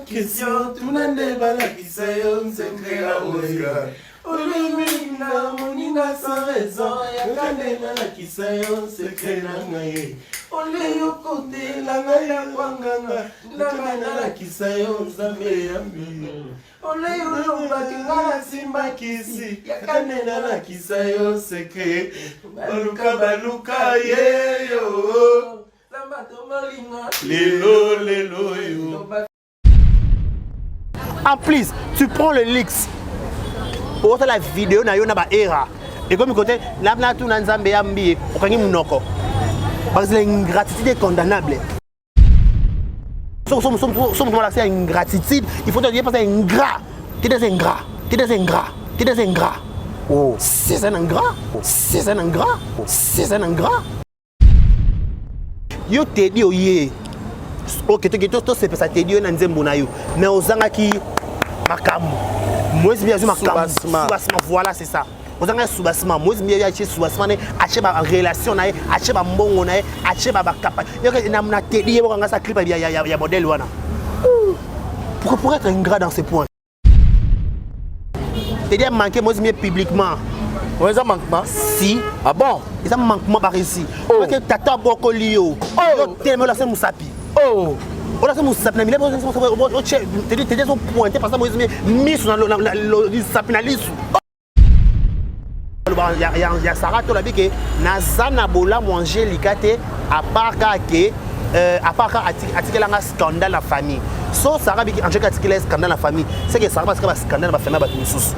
Question, tout le monde bala qui s'ayon, c'est créé la musique. Olumina, monina sans raison, yakane bala qui s'ayon, c'est créé la musique. Ole yo côté, la naya wanganga, la nana qui s'ayon, zambe yambi. Ole yo jomba kingala simba kisi, yakane nana qui s'ayon, c'est créé. Baluka baluka yeyo, lamba tomalinga, lelo yo. En plus, tu prends le Lix. Pour la vidéo, na yona ba era. Et comme côté, là tout na nzambe yambi, okangi munoko. Parce que l'ingratitude est condamnable. Sommes c'est ingratitude, il faut te dire parce que ingrat. Tu es ingrat. Tu es ingrat. Tu es ingrat. Oh, c'est un ingrat. C'est un ingrat. C'est un ingrat. Yo te dit oye. Ok, tu sais ça te dit na nzembo na yo. Mais ozanga ki makam. Moi je bien makam. Soubassement, voilà c'est ça. Ozanga soubassement. Moi je bien acheter soubassement ne acheter ba relation na acheter ba mbongo na acheter ba capa. Yo na te dit yo ngasa clip ya modèle wana. Pour être ingrat dans ces points. Te dit manquer moi je bien publiquement. Ouais, ça manquement. Si. Ah bon? Et ça manquement par ici. Parce que tata bokolio. Yo tellement la c'est musapi. Oh, on a ce mot sapin, mais t'es son pointé parce que moi je mis sur le sapinalisme. Il y a Sarah qui a dit que Nazana Bola manger l'icate à part article un scandale la famille. So Sarah dit que article scandale la famille, c'est que Sarah parce que scandale la famille ba tous.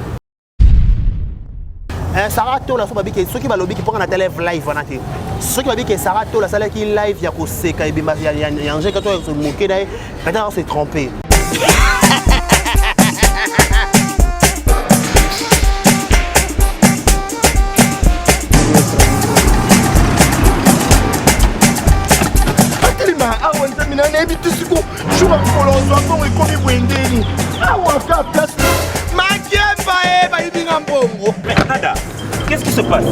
Sarah Tola so babiki ceux qui va lobby qui prend na télé live wana te ceux qui va dire que Sarah Tola ça là qui live ya ko seka ibimba ya anje quand on se moquer d'ailleurs maintenant on s'est trompé. Atlima awa ntamina na ebi tusuko chuba kolonzo ngo ikomi bwendeni awa ka place makemba ba ibinga mbongo. Nada, qu'est-ce qui se passe?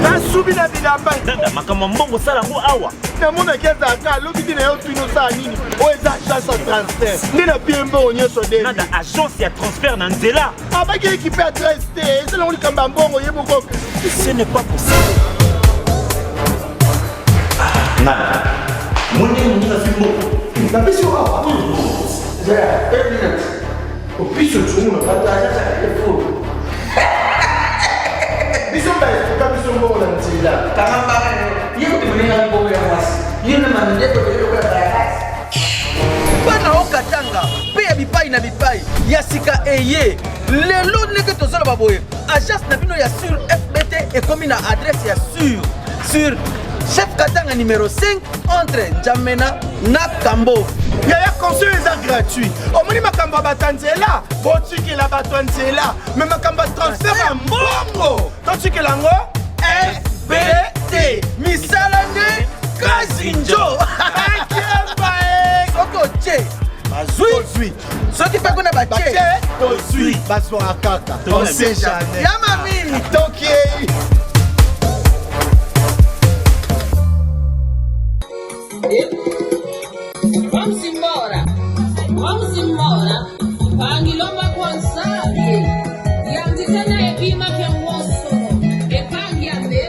Nada, makamambongo salango awa. Na mona keza ka lobi na yo tuno sa nini? O eza chance de transfert. Ni na piembo onyeso de. Nada, agence ya transfert na nzela. Abaki équipe adresse te, c'est là on kamba mbongo yeboko. Ce n'est pas possible. Nada. Moni na fimbo. Na biso awa. Ja, 10 minutes. O piso tuno na pata ja ja fo. Biso ba ka biso mbongo na nzela. Kama yo tumelenga mbongo ya wasi. Yule mandeto leo kwa baraka. Bana okatanga, pe bipai na bipai. Yasika eye. Lelo neke tozala baboye. Agence na bino ya sur FBT et comme na adresse ya sur Chef Katanga numéro 5 entre Njamena na Kambo. Yaya conseil est gratuit. Au moni makamba batanzela, botiki la batanzela, mais makamba transfert en mbongo. Totiki lango FBT. Misalane Kazinjo. Akemba Soko che. Bazui. Soki pe kona ba che. Tozui. Baso akaka. On sait jamais. Yamami. Tokiei. Vamos embora. Pangilomba kwanzali. Yanti tena epima ke woso. Epangiande.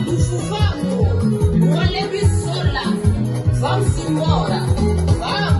Ufufamo. Wale bisola. Vamos embora. Vamos.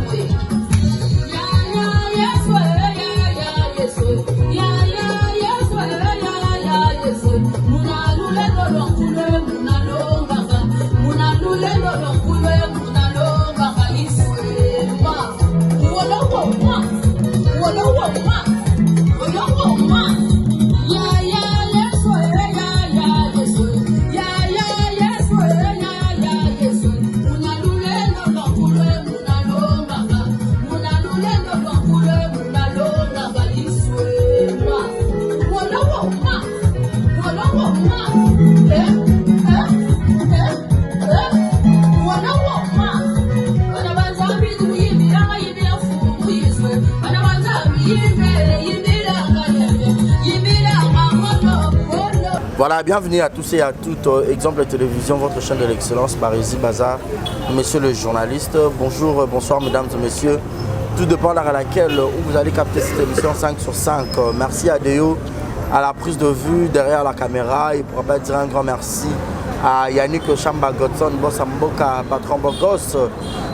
Yimbe, Voilà, bienvenue à tous et à toutes. Exemple Télévision, votre chaîne de l'excellence, Barésie Bazar. Monsieur le journaliste, bonjour, bonsoir mesdames et messieurs. Tout dépend de l'heure à laquelle vous allez capter cette émission 5 sur 5. Merci à Deo, à la prise de vue derrière la caméra. Et pour pas dire un grand merci à Yannick Chamba Godson, Boss Amboka, patron Bogos,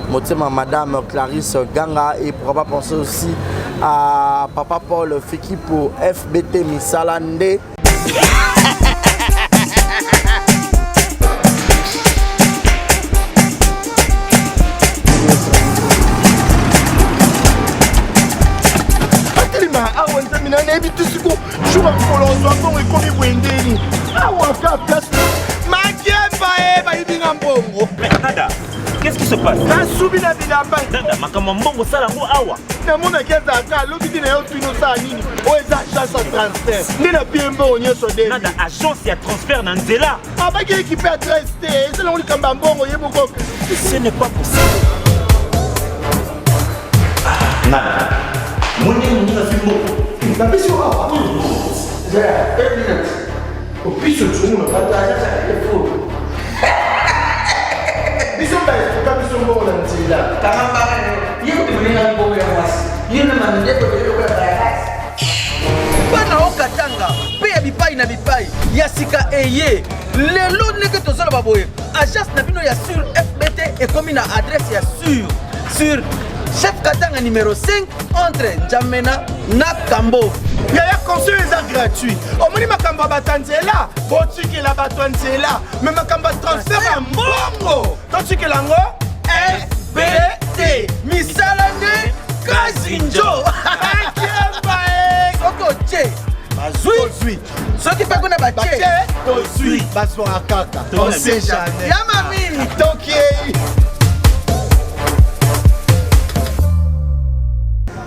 Motema Madame Clarisse Ganga. Et pour pas penser aussi à Papa Paul Fekipo, FBT Misalande. Nada, qu'est-ce qui se passe? Nada, makambo mbongo sala ngo awa. Nada, agence ya transfert na nzela. Ce n'est pas possible. Nada, moni na fimbo. Na biso awa. Ja, evident. O piso tsumu na bataja sa telefone. Biso ba ka biso mbongo na nzela. Kama yeye tumelenga mbongo ya wasi. Yeye na mandeto ndio kwa baraka. Bana okatanga, pe bipai na bipai. Ya sika eye. Lelo neke tozala baboye. Agence na bino ya sur FBT et comme na adresse ya sur Chef Katanga numéro 5 entre Njamena na Kambo. Yaya conseil est gratuit. Omoni makamba batanzela, botiki la batanzela, mais makamba transfert ya mbongo. Totiki lango FBT Misalande Kazinjo. Soko che. Bazui. Soki pa kuna bache. Tozui. Baso akaka. On sait jamais. Ya mami. Toki.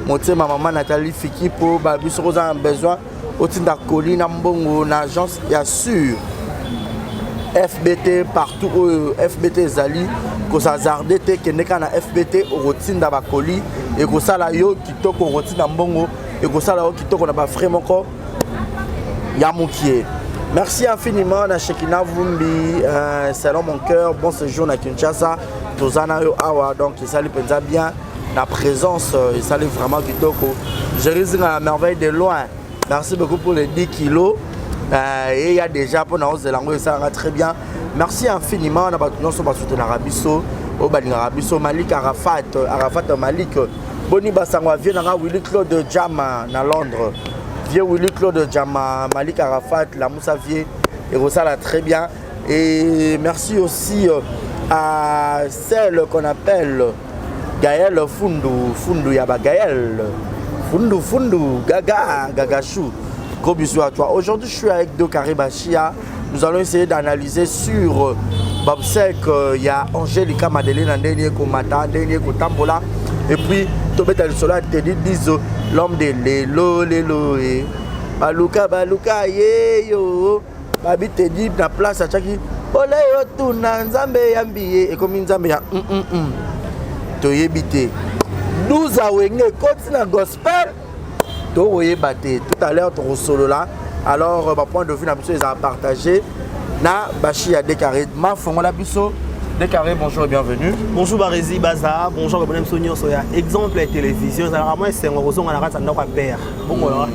Motema maman Nathalie Fikipo, biso a besoin otinda colline mbongo na agence ya sûr FBT partout FBT zali ko sa zarde te keneka na FBT otinda ba colis et ko sala yo kitoko otinda mbongo et ko sala yo kitoko na ba frais moko ya mukie. Merci infiniment na Shekina Vumbi, selon mon cœur, bon séjour na Kinshasa, tozana yo awa donc ça lui pensa bien. La présence, ça l'est vraiment kitoko. Je risque à la merveille de loin. Merci beaucoup pour les 10 kilos. Et il y a déjà pour nous, ça va très bien. Merci infiniment. Nous sommes soutenus Arabiso, au Arabiso, Malik Arafat Malik. Boni Bassangwa, vieux Willy Claude Jama à Londres. Vieux Willy Claude Jama, Malik Arafat, la Moussa Vieux, et ça va très bien. Et merci aussi à celle qu'on appelle Gaël Fundu Yaba Gaël Fundu Gagachou. Gros bisous à toi. Aujourd'hui je suis avec Deux Carré Bachia. Nous allons essayer d'analyser sur Babsek. Il y a Angélica Madeleine Ndénié Komata Ndénié Kotambola. Et puis Tobet El Sola Teddy Dizo, l'homme de Lelo et Baluka ye yo. Babi Teddy na place à Chaki. Ole yo tuna Nzambe yambiye et comme Nzambe ya Toyebite. Nous avons continué gospel. Toyebate. Tout à l'heure, ton solo là. Alors, ma point de vue, les a partagé. Na Bachi a décarré. Ma fongola biso. Décarré, bonjour et bienvenue. Bonjour Barésie Bazar. Bonjour Bonhomme Sonio Soya. Exemple et télévision. Ça vraiment c'est un roson on a raté notre père. Bon voilà.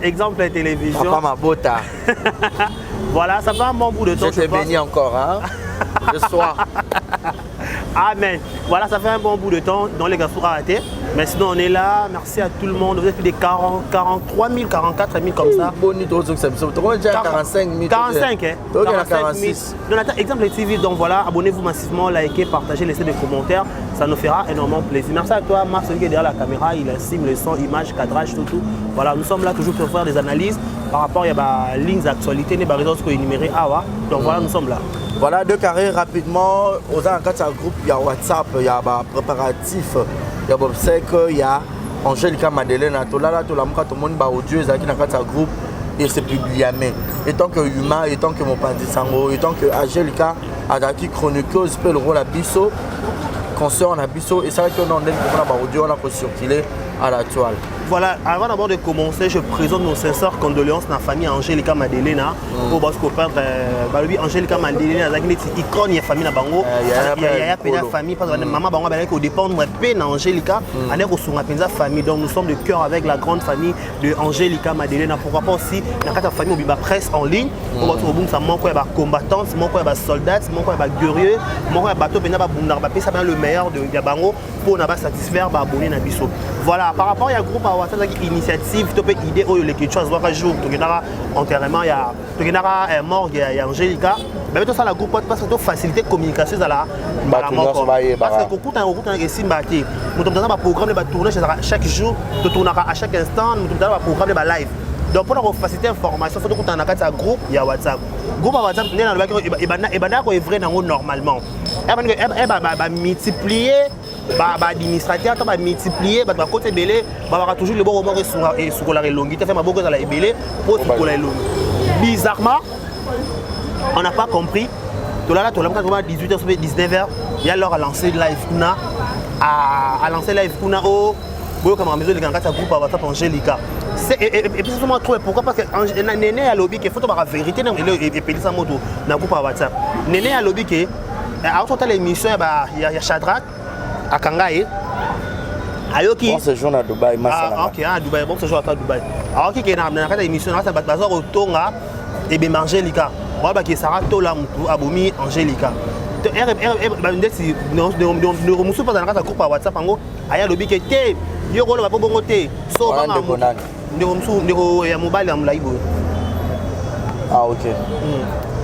Exemple et télévision. Papa ma bota. Voilà, ça fait un bon bout de temps. Je t'ai béni encore hein. Le soir. Amen. Voilà, ça fait un bon bout de temps dans les Gafoura ratés. Mais sinon, on est là. Merci à tout le monde. Vous êtes plus de 43 000, 44 000 comme ça. Bonne nuit, 45 000. 45, hein. 46. Donc, exemple TV. Donc voilà, abonnez-vous massivement, likez, partagez, laissez des commentaires. Ça nous fera énormément plaisir. Merci à toi, Marc, celui qui est derrière la caméra. Il estime le son, image, cadrage, tout. Voilà, nous sommes là toujours pour faire des analyses par rapport à la ligne d'actualité, les réseaux qui sont énumérés. Donc voilà, nous sommes là. Voilà, Deux Carrés rapidement. Aux un groupe, il y a WhatsApp, il y a préparatif, il y a Bobsek, il y a Angélica Madeleine, tout le monde audio, il y a un groupe et c'est publié. Et tant que Yuma, et tant que Mopandi Sango, et tant que Angélica a été chroniqueuse, peut le rôle à Bisso, concert à Bisso, et c'est vrai qu'on a audio, on a circulé à la toile. Voilà, avant d'abord de commencer, je présente nos sincères condoléances dans la famille Angelica Madelena. Pour votre copain, Angelica Madelena, il connaît la famille Bango. Il y a la famille, parce que maman Bango a dépendre de Angelica. Elle est la famille. Donc nous sommes de cœur avec la grande famille de Angelica Madelena. Pourquoi pas aussi dans la famille de presse en ligne. Pour votre boum, ça manque de combattants, manque de soldats, manque de guerriers, manque de bateaux, ça va le meilleur de Bango pour satisfaire les abonnés na biso. Voilà, par rapport à un groupe à initiative, tu peux idée où les quelque chose un jour, tu as enterrement, il y a mort, il y a Angelica. Mais tout ça la groupe parce que tu faciliter la communication à la mort. Parce que quand on a ici bâti, nous avons un programme de tourner chaque jour, tu tournes à chaque instant, nous avons un programme de live. Donc pour faciliter l'information, il faut que tu aies un groupe, il y a WhatsApp. Groupe à WhatsApp, il y a vrai normalement. Elle va multiplier, l'administrateur va multiplier, va côté belé, va toujours le bon moment et sur la longue. Tu fais ma beaucoup dans la belé pour la longue. Bizarrement, on n'a pas compris. Tout là, 18h, 19h, il y a l'heure à lancer live kuna, à lancer live kuna au comme à maison de grands groupe à WhatsApp Angelica. Et puis c'est vraiment trop. Pourquoi? Parce que Néné a lobby qu'il faut la vérité et payer sa moto dans le groupe à WhatsApp. Néné a lobby que à autant l'émission il y a Shadrach à Kangaï. Ayoki. Bon séjour à Dubaï, ah ok, à Dubaï, bon séjour à Dubaï. Alors qui est dans la émission, ça va bazar au Tonga et bien Angelica. Voilà qui sera Tola Moutou Abomi Angelica. Ne remonte pas dans la groupe à WhatsApp en gros. Aya lobby que t'es yo rôle va pas bon côté. So ba ne remonte ne mobile am live. Ah ok.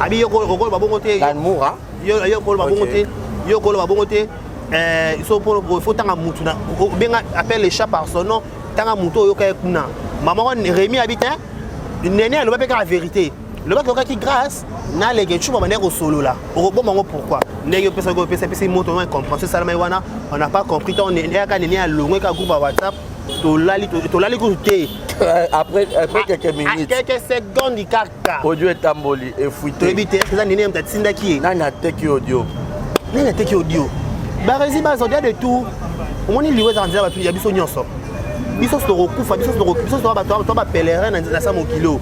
Abi yo rôle va bon côté. Dans Moura. Yo rôle va bon côté. Yo rôle va bon côté. Il faut tanga mutu na benga appelle les chats par son nom tanga mutu yo kay kuna. Maman Rémi habite Néné elle va pas la vérité. Le bac qui grâce na les gens va venir au solo là. Bon mango pourquoi? Négo PC moto on comprend ça la wana on n'a pas compris ton Néné à longue ka groupe à WhatsApp to lali écouter après quelques minutes quelques secondes du kaka audio est tamboli et fouité. Éviter que ça Néné m'tatinda qui nana teki audio. Nana teki audio. Ba résiba zodia de tout. Au moins il liwe za nzela batu ya biso nyonso. Biso to rokufa biso to ba pèlerin na sa mo kilo.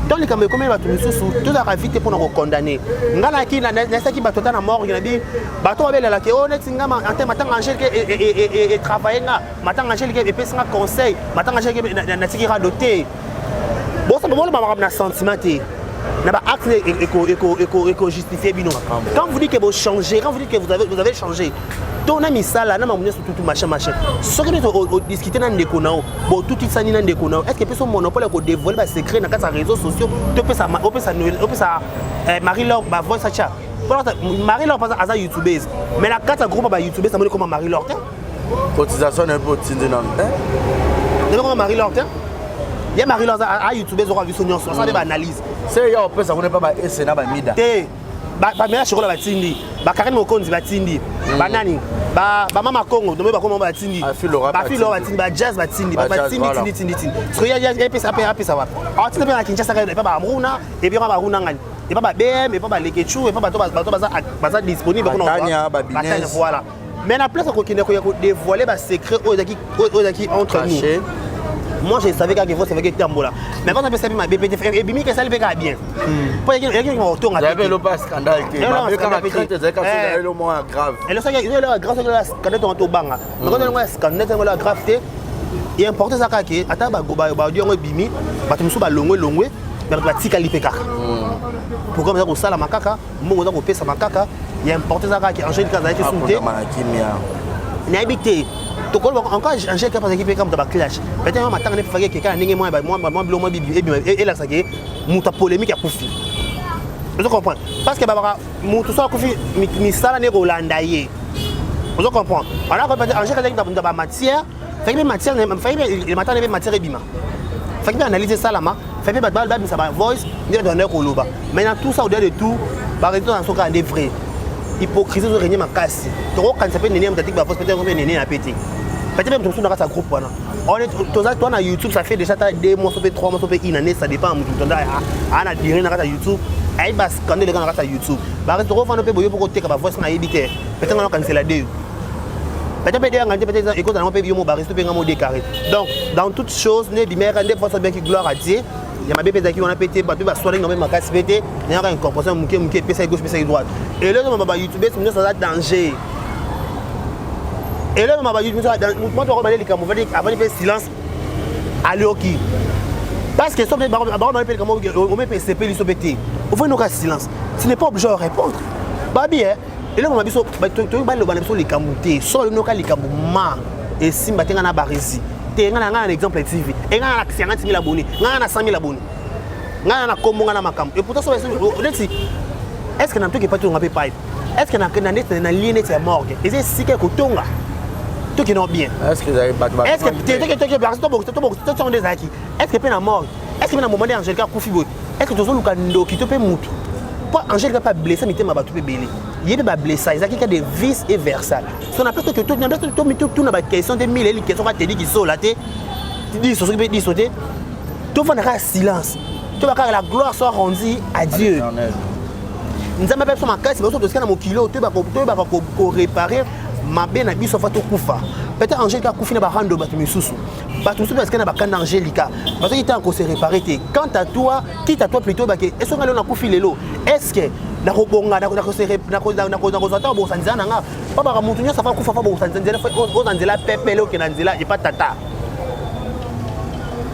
Dans les caméras, comment tu nous tout la vite pour nous condamner. Ngala qui na qui bateau na mort, il a dit bateau avec la qui honnête ngama en matin Angel et travailler nga matin Angel et pèse un conseil matin Angel na tikira doté. Bon ça bon le sentiment n'a pas acte éco justifier bino. Quand vous dites que vous changez, quand vous dites que vous avez changé, ton ami ça là n'a pas mené sur tout machin. Ce que nous discuter dans des connards, bon tout ça ni dans des connards. Est-ce que personne monopole pour dévoiler les secrets dans les réseaux sociaux? Tu peux ça Marie-Laure va voir ça chat. Marie-Laure passe à YouTubeuse. Mais la carte groupe à YouTubeuse ça me comme Marie-Laure. Cotisation un peu tindé non. Tu comment Marie-Laure? Il y a Marie-Laure à YouTubeuse on va vu son nom, ça des analyse. C'est yo peut ça on n'est pas SNA ba mida. Ba mera chokola batindi ba Karen Mokonzi batindi ba nani ba mama Congo domé ba comment batindi ba filo batindi ba jazz batindi ba batindi so ya pesa ça va ah tu peux na Kinshasa pas ba Mruna et bien ba Runa ngani et pas ba BM et pas ba Lekechu et pas ba disponible pour nous voilà mais la place ko kine ko dévoiler ba secret ozaki entre nous. Moi je savais qu'il faut que Tambola. Mais quand on a fait ma BPT et bimi que ça le fait bien. Pour il y a un retour à le pas scandale que le moins grave. Et le ça il est grave que scandale dans banga. Mais quand on a scandale dans la gravité il est important ça que ata ba dio bimi ba tumsu ba longwe mais ba tika lipeka. Pour comme ça ko sala makaka, mo ko pesa makaka, il est important ça que Angelica za été soutenu. N'a habité encore Angel qui a pas équipé comme dans clash. Peut-être matin on est fait quelqu'un ninge moi bibi et là ça qui muta polémique à Koufi. Vous comprenez? Parce que baba mutu ça Koufi mi sala ne Rolandaye. Vous comprenez? Alors peut-être Angel qui a dans matière, fait que matière il matin il matière bima. Fait que analyser ça là ma, fait que baba ça va voice ni donner koloba. Maintenant tout ça au delà de tout, ba raison dans son cas des vrais. Hypocrisie de régner ma casse. Tu vois quand ça peut néné m'tatique ba peut-être on néné à péter. Peut-être même tout dans sa groupe voilà. On est toi na YouTube ça fait déjà 2 mois, ça fait 3 mois, ça fait une année ça dépend mutu tonda ana dire na YouTube. Ai bas quand les gars na YouTube. Ba reste refano pe boyo pour côté ka ba voice na éviter. Peut-être on cancel la deux. Donc, dans toutes choses, il y a des fois bien qui gloire à Dieu. Il y a des gens qui ont pété, on a soigné ma casse pété, il y a une incorporation qui est pété gauche, pété droite. Et là, on va YouTube, c'est un danger. Et là, on va YouTube, moi, je vais les caméras, avant de faire silence, allez, ok. Parce que si on met PCP, il faut péter. On fait nos silence. Tu n'es pas obligé de répondre. Bah bien. Et là, on va dire, les camoutés, soit les camouma, et si on a un barisi, tu as un exemple TV, et on a 50 000 abonnés, on a 100 000 abonnés, on a comme on a ma cam. Et pourtant, est-ce que n'a pas tout un pipe? Est-ce que n'a pas un lien de morgue? Et c'est si quelque chose, tout qui n'est bien. Est-ce que est-ce que tu es est-ce que tu es mort? Est-ce que tu es moment d'Angélica Koufibo? Est-ce que tu as un qui te peut moutre? Angèle n'a pas blessé, mais tu m'as battu belé. Il y a des blessés, il y a des vices et versa. Si on a plus que tout, on a des questions de mille et questions qui sont là, tu dis ce que tu dis, tu vas silence. Tu vas que la gloire soit rendue à Dieu. Nous avons pas ma casse, mais on doit mon kilo, tu vas réparer ma bien à biso fato kufa. Peut-être Angélica Koufi n'a pas rendu battu sous. Battu sous parce qu'elle n'a pas quand Angélica. Parce qu'il t'a encore se réparer. Quant à toi, quitte à toi plutôt, est-ce qu'on a Koufi Lelo? Est-ce que na kobonga na kozata bo sanzana nga papa ka mutu nyosa fa kufa fa bo sanzana fa o sanzela pepele o kenanzela et pas tata.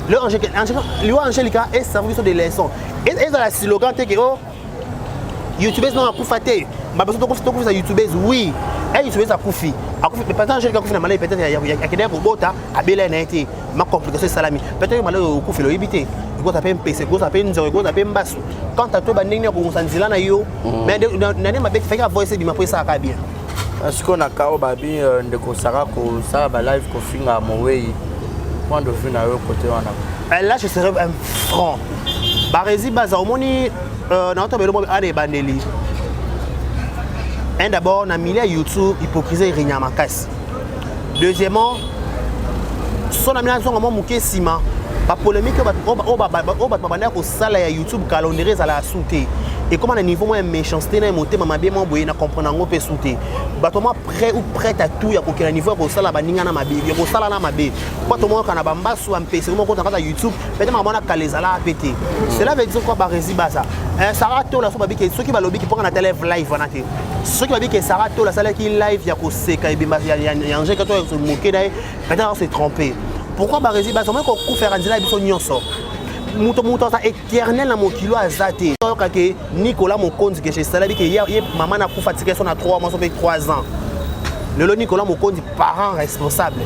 Le Angélica est service de leçons. Et dans la slogan que oh YouTubers non akufate. Ma personne to kufa YouTubers oui. Et YouTubers akufi. Akufi peut-être Angélica kufi na malai peut-être il y a quelqu'un pour bota abela na été ma complication salami. Peut-être malai kufi lo ibité. Go taper un PC, go taper une zéro, go taper un basso. Quand tu as tout bandé ko sanzila na yo, mais nani ma bête fait ka voice bi ma poisa ka bien. Est-ce qu'on a kao babi ndeko sara ko ça ba live ko finga mowe. Quand de vue na yo côté wana. Là je serais un franc. Barési baza omoni na auto belo ade bandeli. Un d'abord na milieu YouTube hypocrisie rinya makasi. Deuxièmement, son amina son mo muke sima. La polémique au salaire à YouTube calendrier à la sauter et comme à un niveau moins méchanceté na monter maman bien moi na comprendre ngo peut sauter batoma prêt ou prête à tout ya ko kela niveau ko sala baninga na mabe ko sala na mabe batoma kana bamba sou am PC mo ko tanga YouTube peut-être maman na kalezala a péter cela veut dire quoi barezi basa Sarah to la so babi ke ceux qui balobi qui pour na télé live wana te ceux qui babi ke Sarah to la sala qui live ya ko seka ibimba ya anje ka to se moquer dai peut-être se tromper. Pourquoi Barési basa moi ko faire andila biso nyonso muto ça éternel na mon kilo azate ka ke Nicolas Mokonzi que chez Salabi que hier maman na kufa tika son a 3 mois ça fait 3 ans le Nicolas Mokonzi parent responsable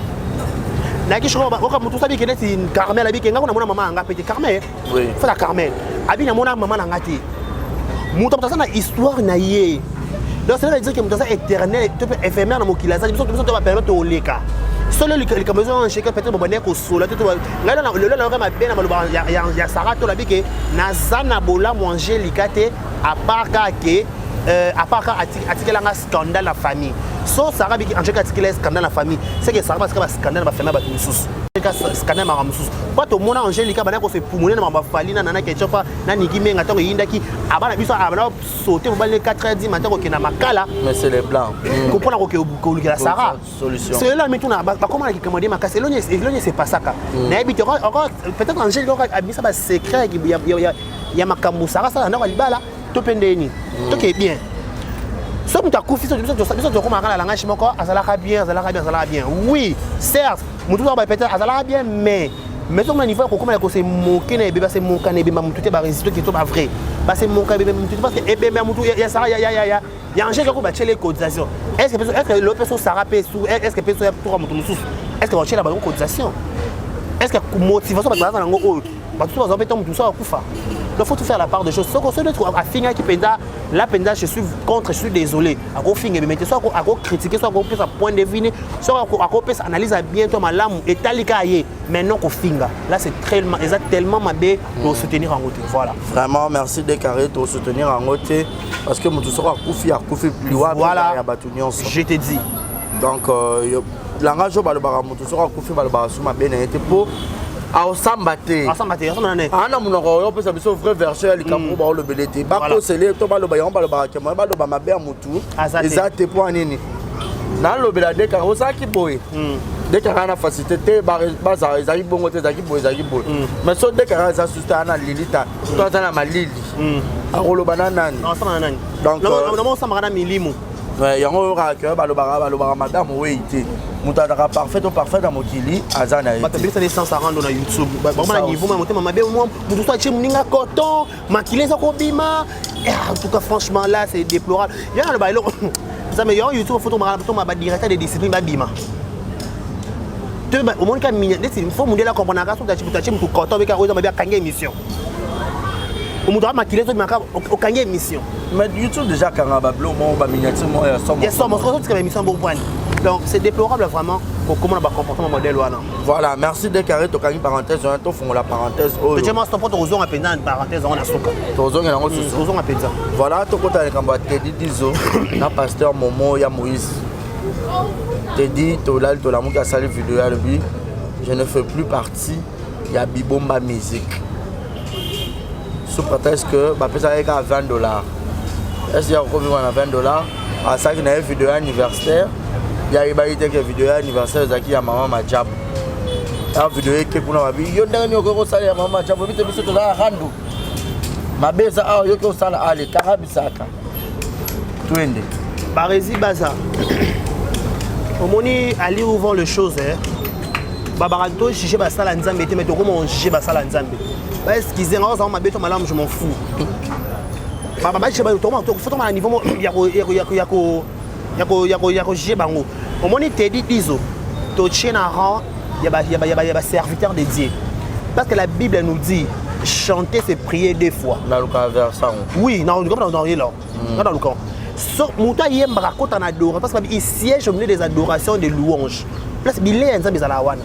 na ki shoko ka muto sabi que net Carmel abi que nga na mona maman nga pété Carmel oui faut la Carmel abi na mona maman na ngati muto ça na histoire na yé donc ça veut dire que muto ça éternel éphémère na mon kilo azate biso to va permettre au leka solo les caméras en chacun peut-être bonne ko solo tout là le ma bien na ya Sarah to la bi que nazana bola manger likate à part que article un scandale la famille so Sarah bi en chacun article scandale la famille c'est que Sarah parce que scandale va faire na batu sous scandale ma sous pas tout monde Angélica bana ko se poumoner na ba fali na nana ketchup na niki menga to yindaki abana biso abana sauter au bal 4h10 matin ko na makala mais c'est les blancs comprendre ko la Sarah solution c'est là mais tout na comment qui commander ma casse l'ogne c'est pas ça ka na habite encore peut-être Angélica a mis ça ba secret il y a makambu Sarah ça na ko libala to pendeni to ke bien so mutu akufi so biso to koma kana la ngashi moko azalaka bien oui certes mutu ba peut-être azalaka bien mais so mon niveau ko koma ko se moquer na beba se moka na beba mutu te ba résister qui to ba vrai ba se moka beba mutu parce que beba mutu ya Sarah ya Angèle ko ba chele cotisation est-ce que l'autre personne Sarah paye sous est-ce que personne pour mutu sous est-ce que on chele ba cotisation est-ce que motivation ba na ngo o ba tout ba beton mutu so akufa. Il faut tout faire la part des choses. Ce qu'on se dit à finir qui penda, la penda, je suis contre, je suis désolé. À quoi finir, mais soit à quoi critiquer, soit à quoi à point de vue, soit à quoi analyser bien toi ma lame et talikaye. Mais non qu'on finga. Là c'est tellement ma bé pour soutenir en côté. Voilà. Vraiment merci de carré pour soutenir en côté parce que mon tout sera à Koufi plus loin. Voilà. Je te dis. Donc l'engagement au balbara mon tout sera à Koufi balbara sous ma bien été pour Asambate. Ana munoko yo pesa biso vrai verset likambo ba lo belete. Ba ko sele to ba lo ba yamba lo ba kema ba lo ba mabe amutu. Ezate po anini. nalobela dekara ozalaki boye dekara na facilité te bazala ezalaki bongo te ezalaki boye mais so dekara eza susu te ana lilita to aza na malili akoloba na nani donc osambaka na milimo yango oyokaka balobaka madame oyo te moto azalaka parfait to parfait na mokili aza na ye batabilisa licence arando na youtube bamona niveau ma motema mabe motu so atie moninga coton makili eza kobima en tout cas franchement là c'est déplorable ya na loba eloko mais yo YouTube photo ma directeur de discipline babima te au monde ka minya il faut monde la comprendre ka so tachi mutu koto beka oza mabia kanga émission o mutu makile so maka o kanga émission mais YouTube déjà kanga ba blo mo ba miniature mo ya somo yes somo so c'est émission bon point donc c'est déplorable vraiment comment on va comportement modèle wana voilà merci de carré to kangi parenthèse on to fond la parenthèse oh je m'en stop to ozonga penza parenthèse on a soka to ozonga nango so ozonga penza voilà to kota le kamba Teddy Dizo na pasteur Momo ya Moïse Teddy to la moki a sali vidéo ya lui je ne fais plus partie ya Bibomba musique sous prétexte que ba pesa avec $20 est-ce qu'il y a encore $20 à ça qui na vidéo anniversaire il y a une vidéo anniversaire zaki ya maman Majab la vidéo ke kuna babi yo ndani yoko sala ya maman Majab bite biso to la randu mabeza a yoko sala ale karabisaka twende barezi baza omoni ali ouvant les choses babaranto chiche basala nzambe te mais to comment chiche basala nzambe ba excusez moi ça mabeto malamu je m'en fous baba chiche ba to faut à niveau yako chiche bango omoni Teddy Dizo to chena rang ya ba serviteur de Dieu parce que la Bible nous dit chanter c'est prier deux fois na luka versa oui non dans là dans le camp so muta yemba kota na adore parce que il siège au milieu des adorations des louanges place bilé nzambe za la wana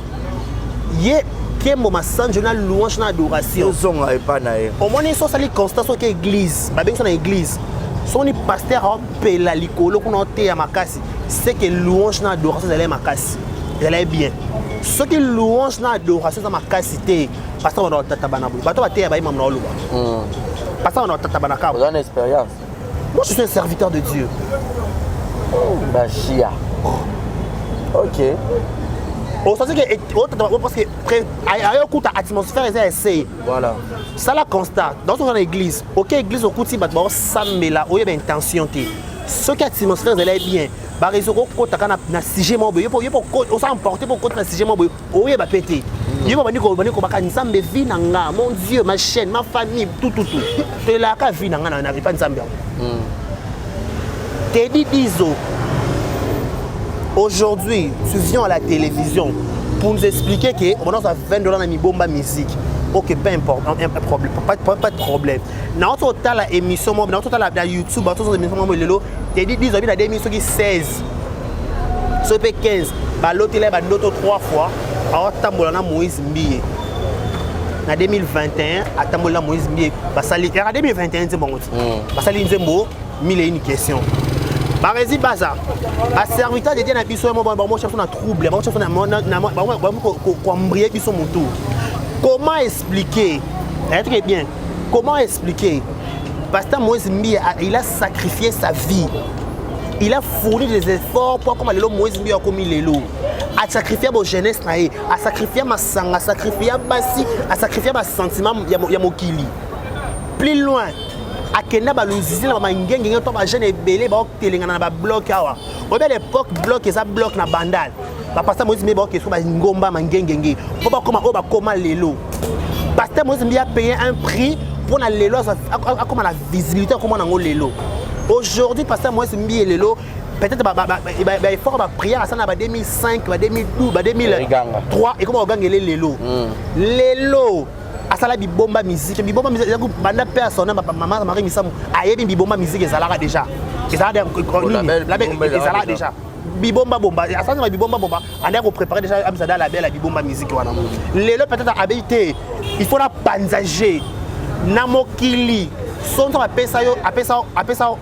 ye kembo masan journal louange na adoration zonga e pa na ye omoni so sali constance ke église ba benga na église so ni pasteur a pela likolo kuna te ya makasi c'est que louange na adoration za la makasi elle est bien ce qui louange na adoration za makasi te pasteur on tata bana bu bato ba te ba imam na oluba pasteur on tata bana ka on a expérience. Moi, je suis un serviteur de Dieu. Oh, Bachia. Ok. On sait que parce que ailleurs coûte atmosphère et essai. Voilà. Ça la constate. Dans une église, OK église au coût si bat samela, o y a intention té. Ce qui atmosphère elle est bien. Ba réseau ko ta kana na sujet mo boyo pour on s'emporter pour contre sujet mo boyo. O y ba pété. Yo ba ni ko ba ka nzambe vie na nga, mon Dieu, ma chaîne, ma famille, tout. Te la ka vie na nga na pas nzambe. Teddy Dizo, aujourd'hui, tu viens à la télévision pour nous expliquer qu'on a $20 dans Mibomba musique. Ok, peu importe, pas de problème. Dans notre émission, dans notre YouTube, dans notre émission, Teddy Dizo a des émissions qui 16, sur 15, l'autre est 3 fois, alors Tambolana Moïse Mbiye. En 2021, à Tambola Moïse Mbiye, en 2021, c'est bon. Parce que Nzembo, 1001 questions. Barezi Baza, à serviteur de Dieu na biso mo chef na trouble, mo chef na ko embrier biso moto. Comment expliquer? Très bien. Comment expliquer? Pasteur Moïse Mbiye il a sacrifié sa vie. Il a fourni des efforts pour comme le Moïse Mbiye comme lelo. A sacrifier ma jeunesse na ye, a sacrifier ma sang, a sacrifier basi, a sacrifier ma sentiment ya mokili. Plus loin à Kenya baluzizi na mangenge to ba jeune ebele ba telinga na ba bloc awa o be l'époque bloc eza bloc na bandal ba pasteur Moïse Mbiye ba ke so ba ngomba mangenge po ba koma lelo pasteur Moïse Mbiye a payé un prix pour na lelo a comme la visibilité comment na ngo lelo aujourd'hui pasteur Moïse Mbiye lelo peut-être il faut ba prière à ça na ba 2005 ba 2012 ba 2003 et comment ogangele lelo lelo asala Bibomba musique banda personne maman Marie Misamu ayebi Bibomba musique ezalaka déjà ezalaka déjà Bibomba bomba asala Bibomba bomba anda ko préparer déjà amzada la belle Bibomba musique wana lelo peut-être habité il faut la panzager na mokili sonto apesa yo apesa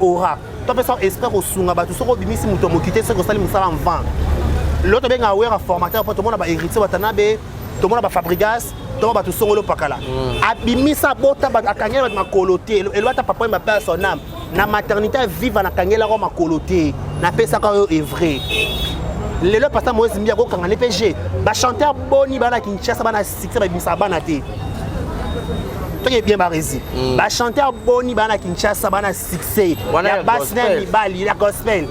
aura to pesa esprit ko sunga batu soko bimisi muto mokité ce ko sali musala en vent l'autre benga wera formateur pour tout monde ba héritier batanabe tout monde ba Fabrigas to ba to songolo pakala abimisa bota ba akanyela ba makolote elwata papa mba pa son âme na maternité vive na kangela ko makolo te na pesa ko est vrai lelo pasteur Moïse Mbia ko kangane PG ba chanteur boni bana Kinshasa bana succès ba bimisa bana te to ke bien barezi ba chanteur boni bana Kinshasa bana succès ya basna mi bali la gospel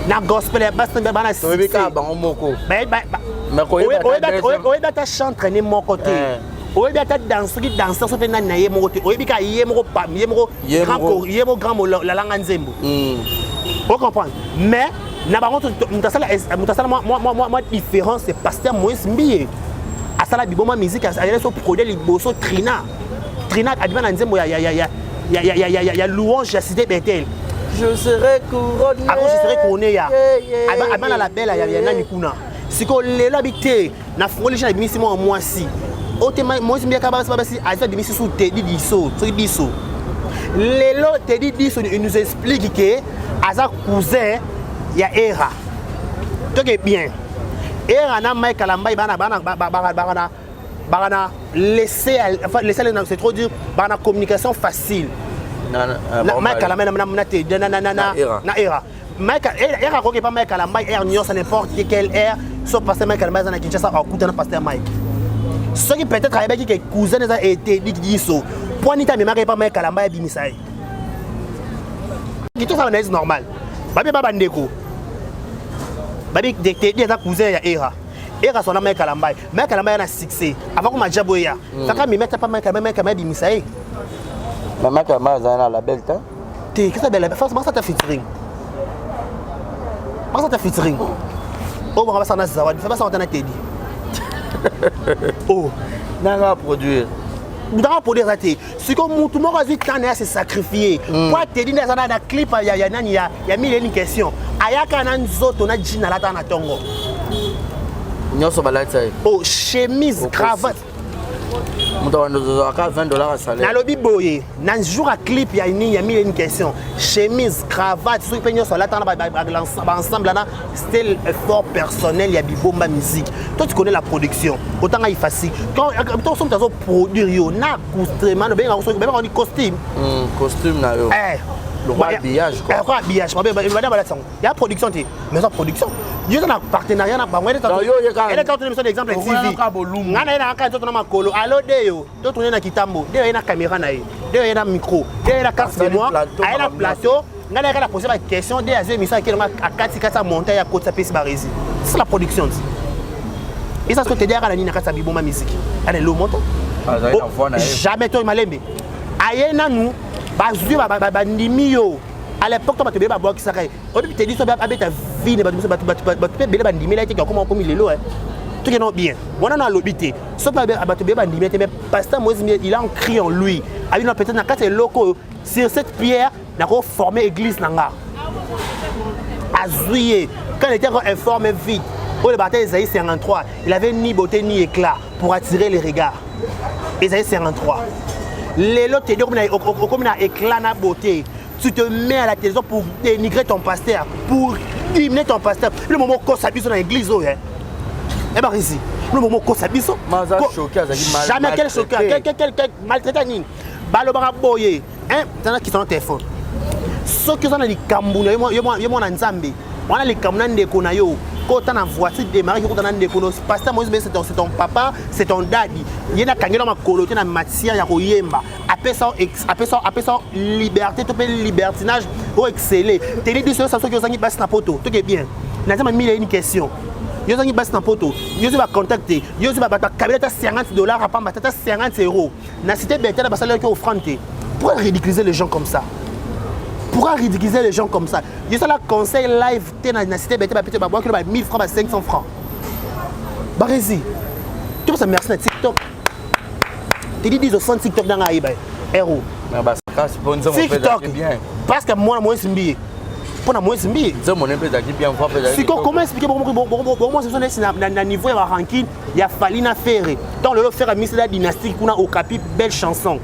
na gospel ya basna bana succès Tobika bango moko mais ta chantre ni mon côté oyebi ata danseur so pe nani na ye moko te oyebi ka ye moko grand la langa nzembo on comprend mais na bango mutasala moi différence c'est pasteur Moïse Mbie asala biboma musique asala so produire liboso Trina adima na nzembo ya louange ya cité Bethel je serai couronné ya adima la belle ya nani kuna siko lelo habité na fongoli na bimisi mo mwasi Moïse Mbia kabasi aza dimisi sous Teddy Diso lelo Teddy Diso il nous explique que aza cousin ya Era to que bien Era na Mike Kalambai bana laisser c'est trop dur bana communication facile Mike Kalambai na Teddy na Era Mike Era ko ke pas Mike Kalambai Era nyo ça n'importe quel air sauf pasteur Mike Kalambai na Kinshasa a kuta na pasteur Mike ceux qui peut-être avec qui cousin a été dit so point ni ta mémoire pas Mike Kalamba bimisa qui tout ça c'est normal babi baba ndeko babi de ta cousin ya era son Mike Kalamba na succès avant qu'on m'a déjà boya ça quand me mettre pas Mike Kalamba bimisa Mike Kalamba za la belle temps te qu'est-ce que belle forcément ça ta featuring oh on va ça na zawadi ça va ça on t'a dit oh, n'a produire. Dans produire ça té. Ce que tout le monde a dit quand il s'est sacrifié. Pour te dire dans un clip il y a mille une question. Ayaka nan zoto na jina la ta na tongo. Nyoso balata. Oh, chemise, cravate. Muto ndo aka $20 salaire. Na lobi boye, nan jour à clip il y a mille une question. Chemise, cravate, so penyo so la ta na ensemble là, style effort personnel, il y a bibomba musique. Toi tu connais la production. Autant il facile. Quand on sommes dans produire yo na costume, ben on dit costume. Costume na yo. Le roi habillage quoi. Le roi habillage. Il y a production té. Mais en production. Il y a un partenariat na bango. Elle est quand on émission d'exemple TV. Ngana ina aka toto na makolo. Allo deyo. To tourner na kitambo. Deyo ina caméra na ye. Deyo ina micro. Deyo ina carte de moi. Ina plateau. Ngana aka la poser la question des azo émission qui a 4 monter ya côté pesi barezi. C'est la production. Et ça ce que te dire à la nina kasa biboma musique. Allez le monto. Jamais toi malembe. Ayena nous bazui ba ndimi yo. À l'époque, tu as boire qui s'arrête. Au début, tu as dit que tu as vie, tu as dit comment on les lots. Tout est bien. On a l'obité. Sauf que tu as pasteur Moïse, il a un cri en lui. Il a peut-être dans 4 locaux sur cette pierre, il a formé l'église. Azouye, quand il était informé vite, au bataille Isaïe 53, il avait ni beauté ni éclat pour attirer les regards. Isaïe 53. Les lots, tu as dit comme il a éclat, na beauté. Tu te mets à la télévision pour dénigrer ton pasteur, pour diminuer ton pasteur. Le moment où ça bise dans l'église, eh bien ici, le moment où ça bise, jamais quel choqueur, quel maltraitant, balobara boye, hein, t'en as qui sont en téléphone. Ceux qui sont dans les Camerounais, il y a un Nzambe, on a les Camerounais de Konayo. Quand tu as une voiture démarrée, quand tu as un pasteur Moïse, c'est ton papa, c'est ton daddy. Il y a un coloté dans matière, il y a après ça, liberté, tu peux libertinage pour exceller. Tu dis que c'est ça qui est passé dans la photo. Tout est bien. Il y a une question. Il y a une passé dans la photo. Il y a contacter. Il y a $50 à pas mettre €50. Na cité Bethel, parce que offrande. Pourquoi ridiculiser les gens comme ça? Pourquoi ridiculiser les gens comme ça? Je suis là conseil live dans la cité Bethel, il y a 1000 francs, 500 francs. Barézi. Tu vois, merci à TikTok. Tu dis 10 au TikTok dans la héros. TikTok. Parce que moi, je suis bien. Pour moi, je suis bien. Comment expliquer pour moi, c'est un niveau de ranking, il a fallu faire. Dans le faire à la dynastie, on a au capi belle chanson.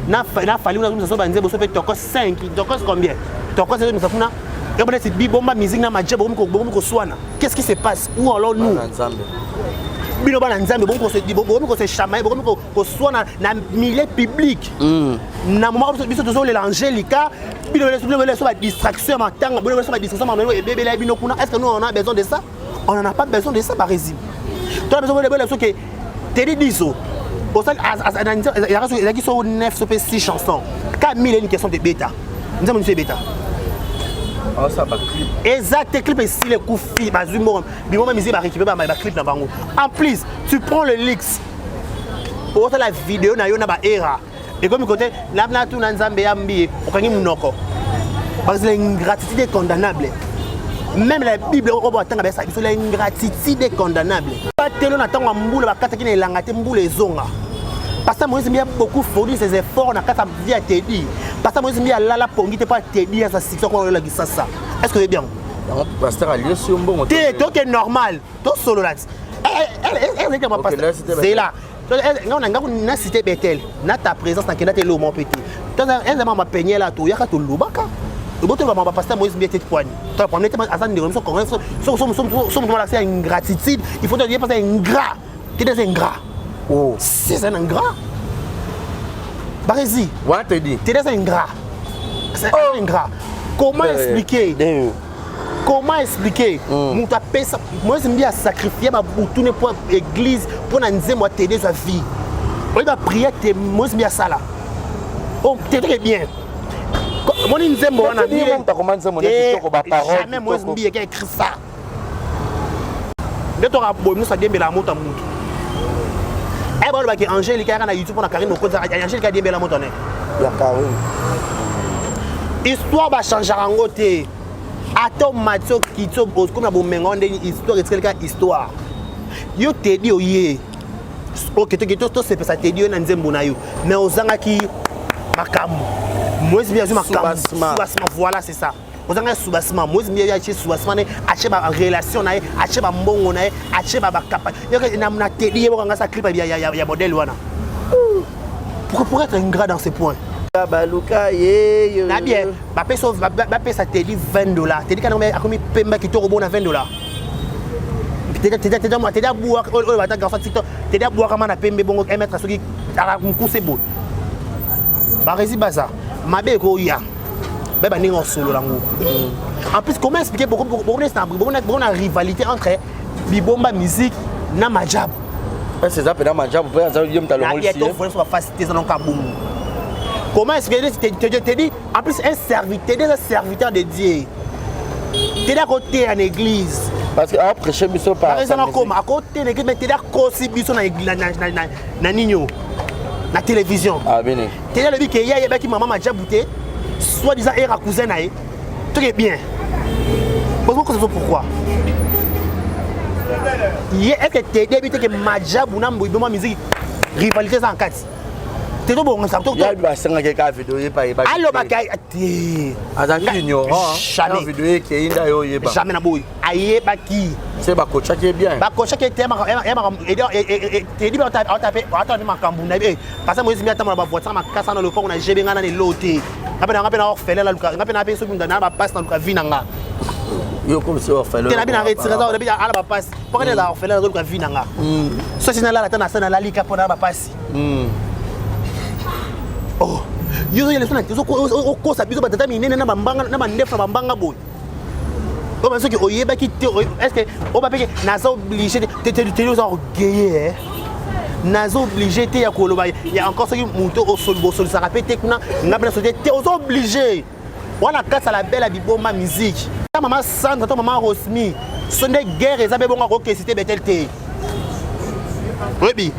Il a fallu que 5. Combien? Qu'est-ce qui se passe? Où allons-nous? bino bana nzambe bon se chamailler bon soit na milieu public na moment biso tozo le l'angélica bino le so ba distraction matanga bino so ba distraction mano et bébé la bino kuna est-ce que nous on a besoin de ça? On n'en a pas besoin de ça par régime. Tu as besoin de ça que t'es dit ça. Au sein il y a qui sont 9 sur 6 chansons. 4000 une question de bêta. Nous avons une bêta. Ah ça va clip. Exact, clip ici les coups filles bazumo bimo ma musique ba récupérer ba clip na bango. En plus, tu prends le leaks. Pour la vidéo na yo na ba era. Et comme côté là tout na nzambe ya mbi okangi munoko. Parce que l'ingratitude est condamnable. Même la Bible on va attendre ça, c'est l'ingratitude est condamnable. Pas tellement attendre mboula ba kata kina elangate mboula ezonga. Parce que moi je beaucoup fourni ses efforts na kata vie à Teddy. Parce que moi je la la pongi te pas Teddy à sa situation qu'on la gissa ça. Est-ce que c'est bien? Pasteur Aliou sur bon. T'es donc normal. Toi solo là. C'est là. On a cité Bethel. Na ta présence na kena te lo mon petit. Toi un ma peigner là to ya ka to lubaka. Le bon temps va passer Moïse bien tête poigne. Toi pour nettement Hassan de Remso Congrès sommes l'accès à une gratitude, il faut te dire passer ingrat. Tu es ingrat. Oh, c'est un ingrat. Barézi. Ouais, te dit. Tu es ingrat. C'est un ingrat. Comment expliquer? Comment expliquer? Mon tapé ça Moïse bien sacrifier ma boutune pour l'église pour n'enzer moi t'aider sa vie. On va prier te Moïse bien ça là. Oh, très bien. Mon nzembo wana ni monta commencer mon kitoko ba parole jamais moi mbi qui écrit ça de to rabo nous ça dembela moto mutu eh ba ke Angélique na YouTube na Karine Okoza Angélique dembela moto ne la Karine histoire ba changer rango te ato matso kitso bos comme na bomengo ndeni histoire est quelque histoire yo te di oye OK to c'est ça te di na nzembo na yo mais ozanga ki makamu moi bien sûr soubassement voilà c'est ça on a un soubassement moi bien acheter soubassement acheter ba relation na acheter ba mbongo na acheter ba capacité na na tedi ko ngasa clip ya modèle wana pour être ingrat dans ces points baluka ye na bien ba pesa tedi $20 tedi kana a komi pemba ki to robona $20 tedi moi tedi boire o ba ta gafa TikTok tedi boire kama na pembe bongo mettre soki ara mkuse bo ba rési baza mabe ko ya beba ningo solo lango en plus comment expliquer beaucoup na rivalité entre bibomba musique na majab c'est ça pendant majab pour ça yom ta le il faut faire faciliter ça donc kabum comment expliquer te dit en plus un serviteur de Dieu t'es à côté en église parce que après prêcher biso par exemple comme à côté l'église mais t'es à côté biso na église na nino la télévision. Ah bien. Tu as le dit que hier il y a qui maman m'a déjà bouté, soit disant era cousin naé. Très bien. Pourquoi? Hier est-ce que tu as débuté que Madja Bounam Bouma musique rivalité en 4. C'est tout bon ça. Il y a eu 5 quelques vidéos pas. Alors bakay Azaki ignorant. Jamais vidéo qui est inda yo yeba. Jamais na boy. Aye baki. C'est ba coach qui est bien. Ba coach qui est tellement et dit on taper attends makambu na parce que moi je m'attends ba voiture ma kasa na le pont na jebenga na loté. Ngapena orphelin la luka ngapena pe so ndana ba passe na luka vinanga. Yo comme si orphelin. Tu as bien retiré ça depuis ala ba passe. Pourquoi la orphelin na luka vinanga? So c'est na la tana sana la lika pour na ba passe. Oh, yo les gens au ko sa biso batata minene na bambanga na mandefa bambanga boy. O ba so ki oyeba ki est-ce que o ba peke nazo obligé te nous orgueiller nazo obligé te ya koloba ya encore ce qui monto au sol ça répéter kuna ngabna so te obligé wana kasa la belle biboma musique ta maman Sandra ta maman Rosmi sont des guerres ezabé bonga ko cité betel te oui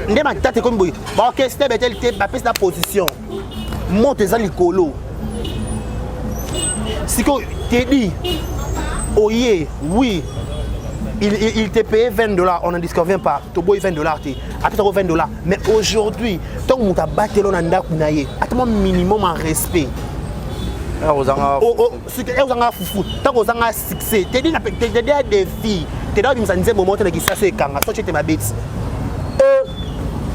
ndé ma tante comme boy ba orchestre betel te ba pèse la position monte za likolo si ko te dit oye oui il te payé $20 on n'en disconvient pas to boy $20 te après $20 mais aujourd'hui tant on t'a battu là ndaku na ye attends minimum en respect ozanga fufu tant ozanga succès te dit na te des filles te doit bimisa nzembo moto na kisasa ekanga so tu te ma bête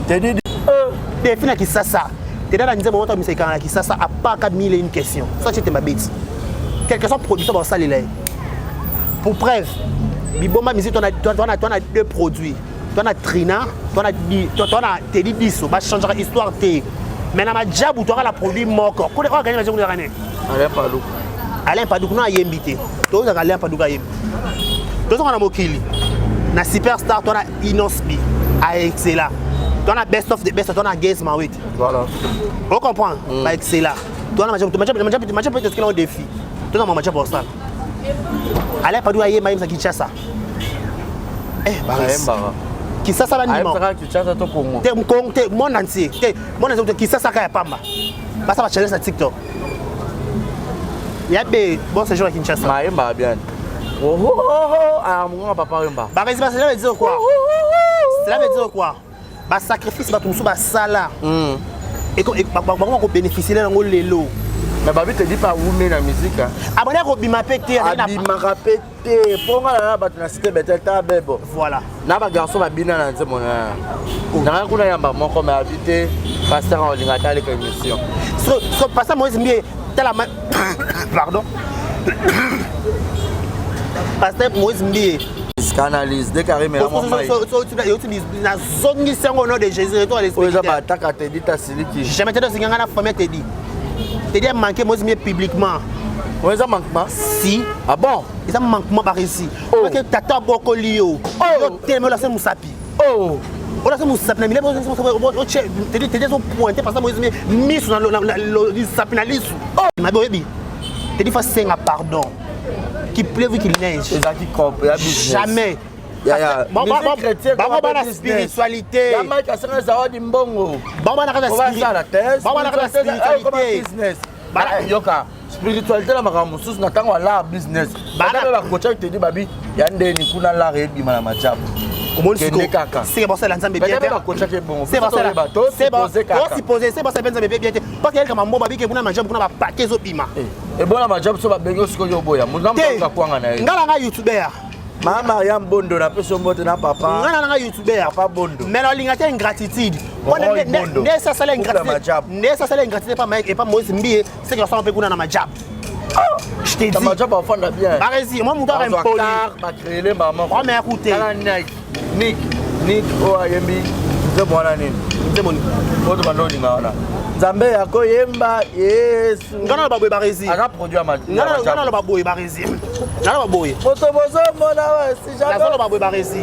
des filles na kisasa te doit nzembo moto bimisa ekanga na kisasa à part 4000 et une question so tu te ma bête quelque soit production dans ça les pour preuve biboma musique on a deux produits toi na Trina, toi na Teddy Disso, va changer l'histoire té. Mais na Madjabou, toi la produit moko. Ko gagner la journée gagner. Alain Padou na yembité. Toi za Alain Padou ga yembi. Toi on a mokili. Na Superstar, toi na Inosbi, à excellent. Toi na Best of the Best, toi na Gaze Mawit. Voilà. On comprend? Bah excellent. Toi na Madjabou peut-être qu'il a un défi. Toi na Madjabou pour ça. Alain Padou a yembi ça Kinshasa. Qui ça va ni moi te monde entier qui ça ka ya pamba ba ça va changer sur TikTok ya be bon ce jour à Kinshasa maemba bien ah mon papa remba ba ça veut dire quoi cela veut dire quoi ba sacrifice ba tout ba sala et ba ko bénéficier là ngo lelo mais babi te dit pas où mais la musique abonné ko bima pété bima pété pour nga ba na cité betel ta bebo voilà na ba garçon ba bina na nzemo na na kuna yamba moko mais habité pasteur en linga tale ka émission so pasteur Moïse Mbié tela pardon pasteur Moïse Mbié canalise dès carré mais na zongi sango nom de Jésus et toi l'esprit oza ba attaque te dit ta siliki jamais te singa na famille te dit te dit manqué Moïse Mbié publiquement oza manquement si ah bon ils ont manquement par ici parce que tata boko lio yo tellement la c'est musapi on a ce musapi na mille te dit son pointé parce que Moïse Mbié mis sur le sapi na lisu ma boyebi te dit faut senga pardon qu'il pleuve qu'il neige jamais bon la spiritualité spiritualité la makambo sous na tango la business bana ba coach te dit babi ya ndeni kuna la rebi mala machabu c'est bon ça l'ensemble bien c'est bon c'est bon ça bien pas que comme mbo babi ke kuna machabu kuna ba paquet zo bima et bon la machabu so ba bengo siko yo boya munga mtanga kwanga na ngala nga youtuber mama ya mbondo na peso mbote na papa ngala nga youtuber papa bondo mais la lingate ingratitude ne ça c'est l'ingratitude pas Mike et pas Moïse Mbié c'est que ça on peut kuna na machabu je t'ai dit machabu afanda bien vas-y moi mon gars aime poli ba créer les maman oh mais écoutez Nick o ayembi nzebona nini nzeboni oto bandoni ngana Nzambe yako yemba Yesu ngana baboye barezi aka produit ngana baboye barezi ngana baboye moto bozo mona wa si jamais ngana baboye barezi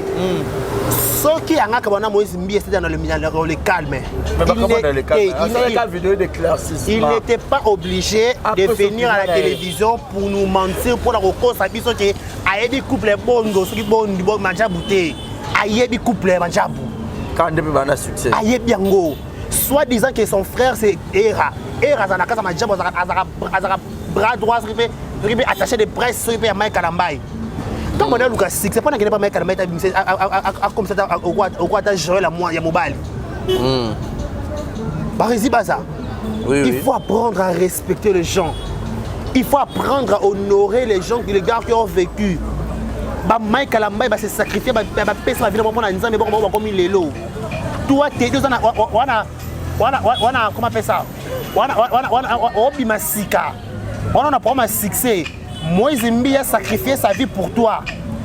soki angaka bana Moïse Mbié c'était dans le calme mais comment dans le calme il a vidéo d'éclaircissement il n'était pas obligé de venir à la télévision pour nous mentir pour la reconnaître biso que ayebi couple bongo soki bondi bo manjabute ayebi couple manjabu quand depuis bana succès ayebi yango soit disant que son frère c'est Era zanaka manjabu azaka bras droit qui peut attacher des presses qui peut Mike Kalambai. Quand on a Lucas Six, c'est pas qu'il n'est pas Mike Kalambai comme ça au quoi t'as joué la moi ya mobile. Barisi Baza. Il faut apprendre à respecter les gens. Il faut apprendre à honorer les gens, les gars qui ont vécu. Bah Mike Kalambai va se sacrifier, va payer sa vie pour prendre un examen, mais comme il est là. Toi, t'es deux ans, on a comment faire ça? On a pas un succès. Moïse Mbié a sacrifié sa vie pour toi.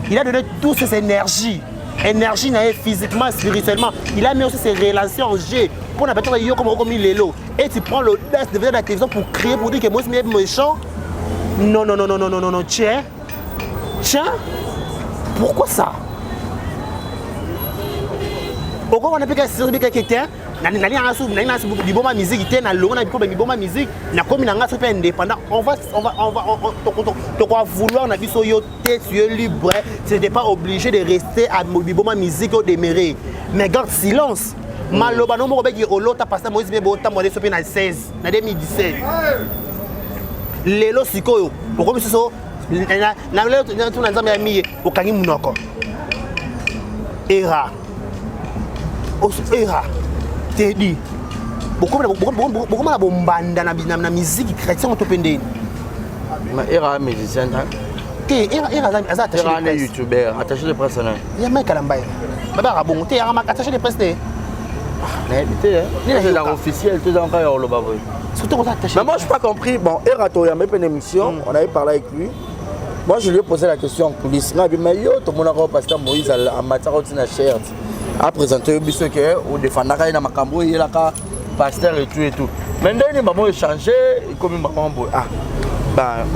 Il a donné toutes ses énergies. Énergie physiquement, spirituellement. Il a mis aussi ses relations en jeu. Pour la personne comme il est là. Et tu prends l'audace de venir à la télévision pour crier, pour dire que Moïse Mbié est méchant. Non. Tiens. Pourquoi ça? Pourquoi on a pu faire quelqu'un? Biboma musique était na longa na biboma musique na comme na ngasa pe indépendant on va vouloir na biso yo tu es libre tu n'es pas obligé de rester à biboma musique au demeurer mais garde silence maloba no mo beki olota pasteur Moïse Mbié bota mo leso pe na 16 na 2017 lelo sikoyo poko biso na lelo tu na nzambe ya miye okangi munoko Era Teddy beaucoup na bombanda na musique chrétien to pendeni ma Era musicien Era attaché Era youtubeur attaché de presse na ya Mike Kalambai baba bongo te Era attaché de presse mais c'est la officielle tout encore le babo surtout on attaché mais moi je pas compris bon Era to ya même une émission on avait parlé avec lui. Moi je lui ai posé la question en coulisses mais yo to mona ko pasteur Moïse en matière de cher a présenté au biso que au défendaka na makambo il a pasteur et tout mais ndeni maman échanger comme maman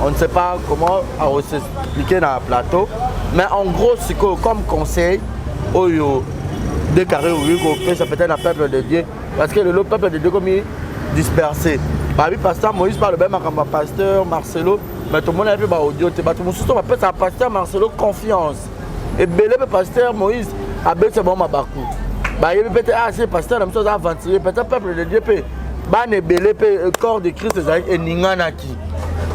on ne sait pas comment s'expliquer dans le plateau mais en gros c'est comme conseil oyo de carré ou ça peut-être un peuple de Dieu parce que le peuple de Dieu comme dispersé babi pasteur Moïse parle bien makamba pasteur Marcelo mais tout le monde a vu audio te batu mususu appelle ça pasteur Marcelo confiance et belé pasteur Moïse abe c'est bon mabaku ba yebi peut-être c'est pasteur la chose aventurer peut-être peuple de Dieu peut ba ne belé peut corps de Christ et ningana qui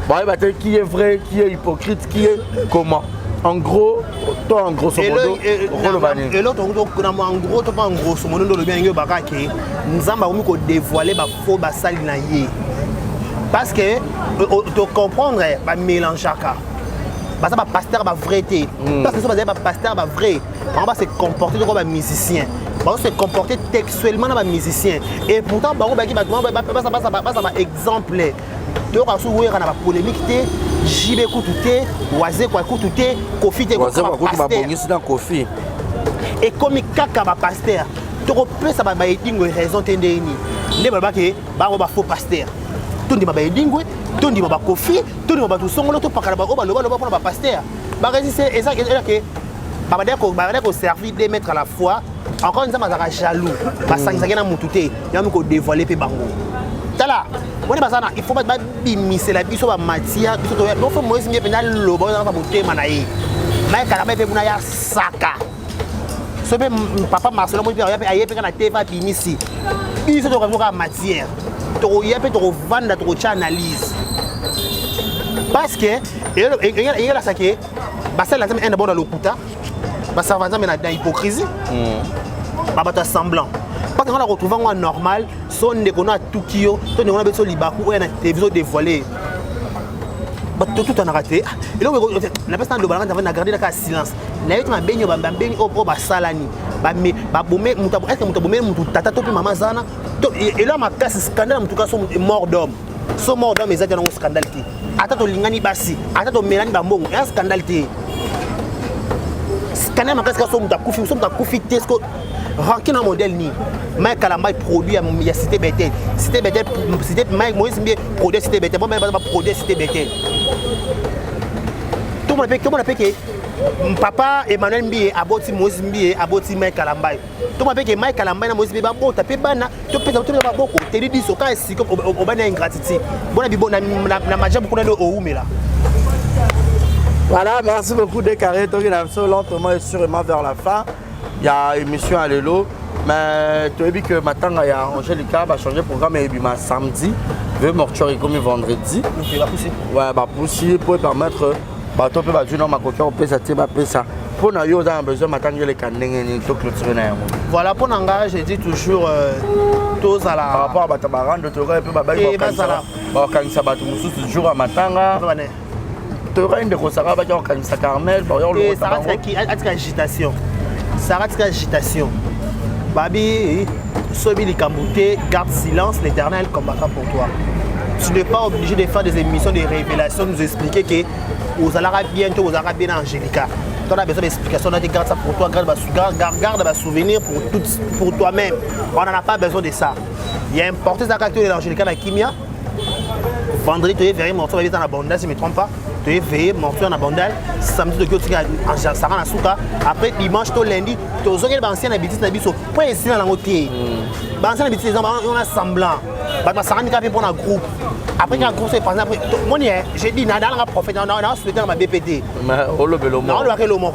ba peut-être qui est vrai qui est hypocrite qui est comment en gros toi en grosso modo et l'autre en grosso modo le bien yo bakaki nzamba komi ko dévoiler ba faux basali na ye parce que tu comprendre ba mélange chaka ça va pasteur va vérité parce que ça va pasteur va vrai on va se comporter comme un musicien on va se comporter textuellement comme un musicien et pourtant ba baki ba ça exemple tu as sous na ba polémique té jibe kututé waze kwa kututé kofi té waze kwa kutu ba bongisi na kofi et comme kaka ba pasteur tu peux ça ba edingo raison tendeni ne ba ke ba faux pasteur tout ba edingo tout dit ba kofi tout dit ba tout songolo tout pakala ba loba pour ba pasteur ba résister et ça que ba ko servir de mettre à la fois encore une fois ça jaloux ba sangisa na mututé ya ko dévoiler pe bango tala woni basana il faut pas bimiser la biso ba matière biso to no faut Moïse mie pena lobo na ba motema na ye mai kala ba pe buna ya saka so be papa Marcelo mo pe aye pe kana teva bimisi biso to ka matière to ya pe to vanda to cha analyse parce que il y a ça que basa la teme un bon dans le kuta basa va na dans hypocrisie ba semblant parce qu'on a retrouvé en normal son déconne à Tokyo ton on a besoin libaku ou na télévision dévoilée ba tout en a raté et là on a pas le balance on a gardé la silence na yetu na benyo ba o ba salani ba me ba bomé muta est-ce que muta bomé mutu tata to mama zana et là ma casse scandale mutu ka so mort d'homme so mort d'homme ezaki na scandale ti ata to lingani basi ata to melani ba mbongo un scandale ti scandale ma casse ka so muta kufi tesco rankin un modèle ni Mike Kalamba produit à Cité Bethel. Cité Bethel, Cité Mike Moïse produit Cité Bethel. Moi, je vais produire Cité Bethel. Tout le monde a payé. Papa Emmanuel Mbié, aboti Moïse Mbié, aboti Mike Kalamba. Tout le monde a payé Mike Kalamba, Moïse Mbié, bon, tu as payé bana, tu peux tout le monde tu dis so quand c'est comme au bana ingratitude. Bon, na maja beaucoup de oume là. Voilà, merci beaucoup de carré. Donc, il a lentement et sûrement vers la fin. Il y a émission à l'élo, mais tu as vu que maintenant il y a Angélica va changer le programme et il samedi, le mortuaire comme vendredi. Donc il va pousser. Ouais, va pousser pour permettre bah toi peut dire non ma coquille on peut ça pour nous on a besoin maintenant que les canings tout clôturer. Voilà pour Nanga, j'ai dit toujours tous à la par rapport à Batabaran de te peu bah quand ça va tout toujours à matanga. Tu auras une de Rosara va dire quand ça Carmel, bah le ça reste qui agitation. Ça reste agitation. Babi, Sobi Likambouté, garde silence, l'Éternel combattra pour toi. Tu n'es pas obligé de faire des émissions de révélation, nous expliquer que aux Alara bientôt, aux Arabes bien Angélica. Tu as besoin d'explications, tu garde ça pour toi, garde ma souvenir pour toi-même. On n'en a pas besoin de ça. Il y a importé ça quand tu es l'Angélica dans la Kimia. Vendredi, tu es veillé morceau dans la bande, si je ne me trompe pas. Tu es veillé morceau dans la bande. Samedi, tu es en Sarana Souka. Après, dimanche, tu lundi, tu es aux anciens habitudes na biso. Point ici dans la moitié. Anciens habitudes, on a semblant. Bah ça rend capé pour un groupe. Après quand groupe c'est par exemple, moi j'ai dit nada dans prophète on a souhaité dans ma BPT. Mais on le veut le mot. Non, on le veut le mot.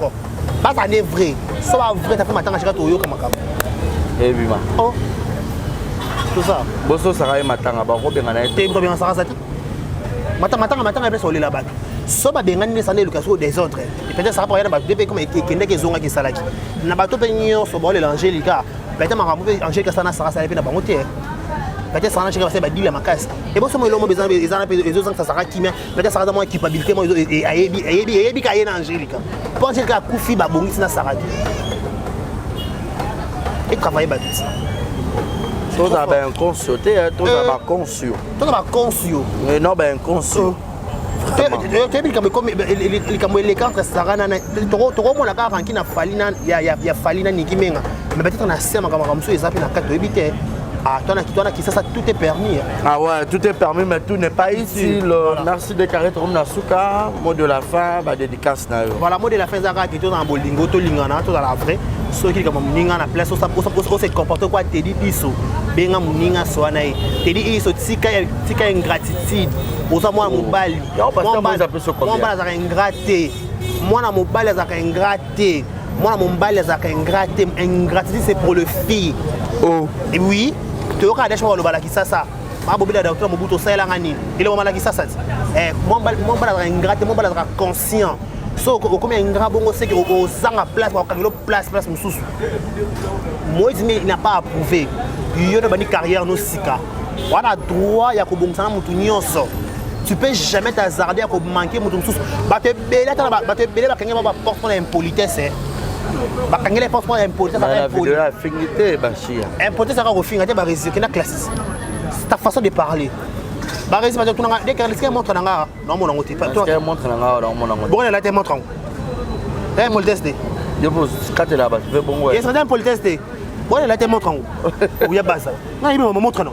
Pas ça n'est vrai. Ça va vrai ça fait matin quand je yo comme ça. Eh oui ma. Oh. Tout ça. Bosso ça va matin ba ko benga na été. Bien ça ça. Matin après sur là-bas. So ba benga ni ça l'éducation des autres. Et peut-être ça va pour rien ba depuis comme kende ke zonga ki salaki. Na bato pe nyo so ba l'Angélica. Peut-être ma ramu Angélica ça na ça ça pe na bango te. Peut-être ça n'a pas dit la macasse. Et bon, moi, l'homme besoin des autres, ça sera qui peut-être ça sera moins culpabilité, moi, et Ayebi Kayen Angélica. Pour Angélica, Koufi, Babongi, ça sera. Et travailler, bah, tout ça. Tout ça, ben, consulté, tout ça, va conçu. Tout ça, va conçu. Mais non, ben, conçu. Tu as vu comme les camps, Sarah, tu as vu la carte qui n'a fallu, il y a fallu, Nikimenga. Mais peut-être on a assez makambo et ça puis na 4 habiter. Ah, toi qui ça tout est permis. Ah ouais, tout est permis, mais tout n'est pas ici. Voilà. Merci de carré Tom Nasuka. Mot de la fin, bah dédicace na yo. Voilà, mot de la fin Zara qui est dans bolingo, to lingana, to dans la vraie. Ceux qui comme ninga na place, ça se comporte quoi te dit iso. Benga muninga soana. Te dit iso tika ingratitude. Osa moi mobali. Moi bala za ingraté. Moi na mobali za ingraté. Moi na mobali za ingraté. Ingratitude c'est pour le fille. Oh. Et oui. Tu as des choses qui sont ça. Ma bobile docteur Mobuto ça la ngani. Il est malaki ça ça. Mon bala ingrat, mon bala conscient. So combien ingrat bongo c'est que au zanga place place mususu. Moi il n'a pas approuvé. Il y a une carrière no sika. On a droit ya ko bongsa mutu nyonso. Tu peux jamais t'hazarder à manquer mutu mususu. Ba te bela ba kanga ba porte pour impolitesse. Quand les porte pour impolitesse ça la finité bashia. Impolitesse ça refinga te ba résister na classe. C'est ta façon de parler. Ba résister tu nga dès que montre nga non mon ngote pas toi. Montre nga non mon ngote. Bon là te montre. T'es impolitesse. Je pose quand là bas, tu veux bon ouais. Et c'est impolitesse. Bon là te montre. Ou ya basa. Non il me montre non.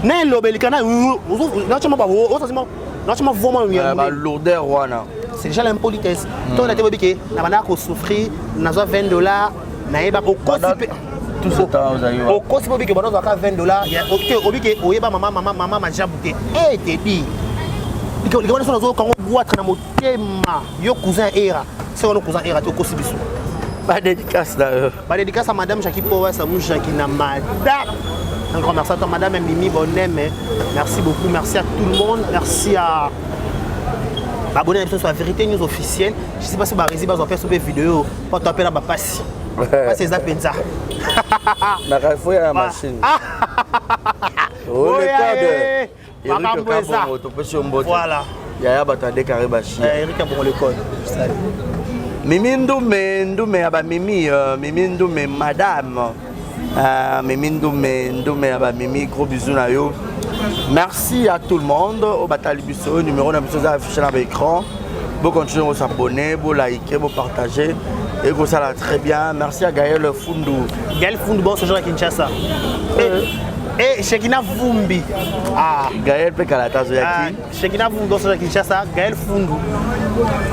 Né lobelikana non tu m'as pas non tu m'as vraiment ba lourdeur wana. C'est déjà l'impolitesse. Toi, on a été on souffrir, on a $20, on a tout ce temps, vous avez au cost de $20, il y a OK, maman m'a déjà bouté. Eh, t'es dit. Les gens sont dans un boîte dans mon thème. Yo cousin Era. C'est mon cousin Era, tu es aussi bisou. Pas dédicace là. Pas dédicace à madame Jackie Power, ça mouche Jackie na madame. Un grand merci à toi, madame Mimi Bonnem. Merci beaucoup, merci à tout le monde. Merci à abonnez-vous sur la vérité news officielle. Je ne sais pas si vous avez fait sur une vidéo. Pour taper la passe. C'est ça, Penza. La rafouille à la machine. Oh, le cas de. Voilà. Il y a Batade Karibachi. Eric a pour le code. Mimi Ndoume, Mimi Ndoume, madame. Mimi Ndoume, Mimi, gros bisous na yo. Merci à tout le monde. Au Batalibusso, numéro affiché à l'écran. Vous continuez à vous abonner, vous liker, vous partager. Et vous ça va très bien. Merci à Gaël Fundu. Gaël Fundu, bon, ce jour à Kinshasa. Et Shekina Vumbi. Ah, Gaël Pekalata Zoyaki. Shekina Vumbi, bon, ce jour à Kinshasa. Gaël Fundu.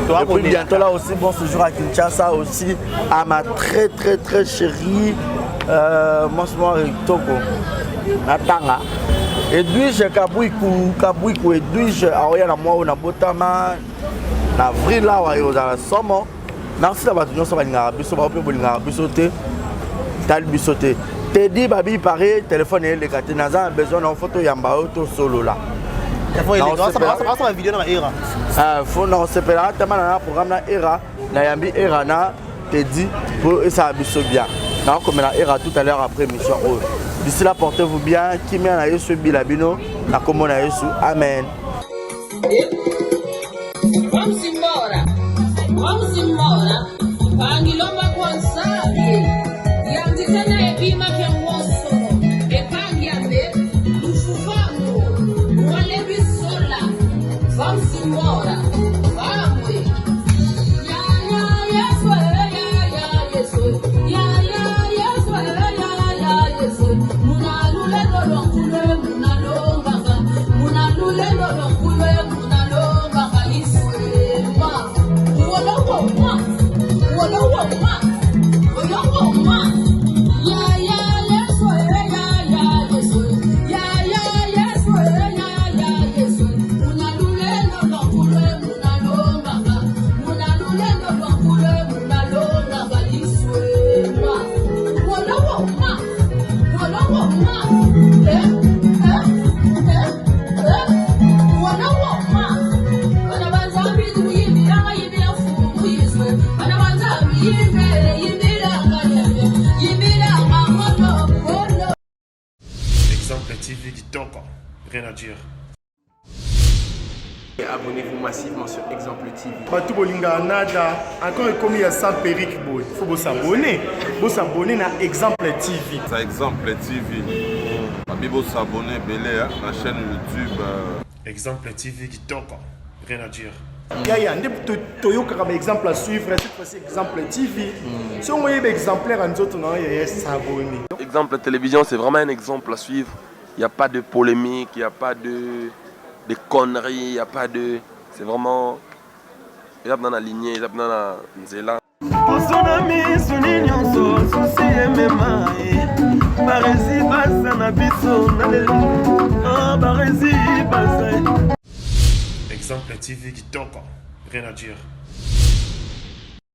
Et puis bientôt là aussi, bon, ce jour à Kinshasa aussi. À ma très chérie. Moi, Toko. Natanga. Edwige Kabouikou Edwige Aoya na moi na Botama na avril là wa yo za somo. Merci d'avoir tenu ça balinga biso ba pe bolinga biso te tal biso te. Te di babi paré téléphone et les gâté naza besoin en photo yamba auto solo là. Ça va vidéo na era. Ah faut non se pela tellement na programme na era na yambi era na te di pour ça biso bien. Na comme la era tout à l'heure après mission. D'ici là, portez-vous bien. Qui m'a na yesu bilabino, na komo na yesu. Amen. Vamos embora. Pangilomba kwanzali. Yanditena epima kenwoso. Epangiambe. Ufufango. Wale bisola. Vamos embora. Vamos. Exemple TV qui toque, rien à dire. Abonnez-vous massivement sur Exemple TV. Batou Bolinga Nada, encore commis à 100 périques, il faut vous s'abonner. Vous s'abonner à Exemple TV. C'est Exemple TV. Vous s'abonner à la chaîne YouTube. Exemple TV qui toque, rien à dire. Yaya, toyoka comme exemple à suivre, cette fois-ci exemple TV. Si on voyait exemplaire en autres, non, il y a s'abonner. Exemple télévision, c'est vraiment un exemple à suivre. Il n'y a pas de polémique, il n'y a pas de conneries, il n'y a pas de... C'est vraiment... Il y a dans la lignée, il y a dans la nzela. Exemple TV qui toque, rien à dire.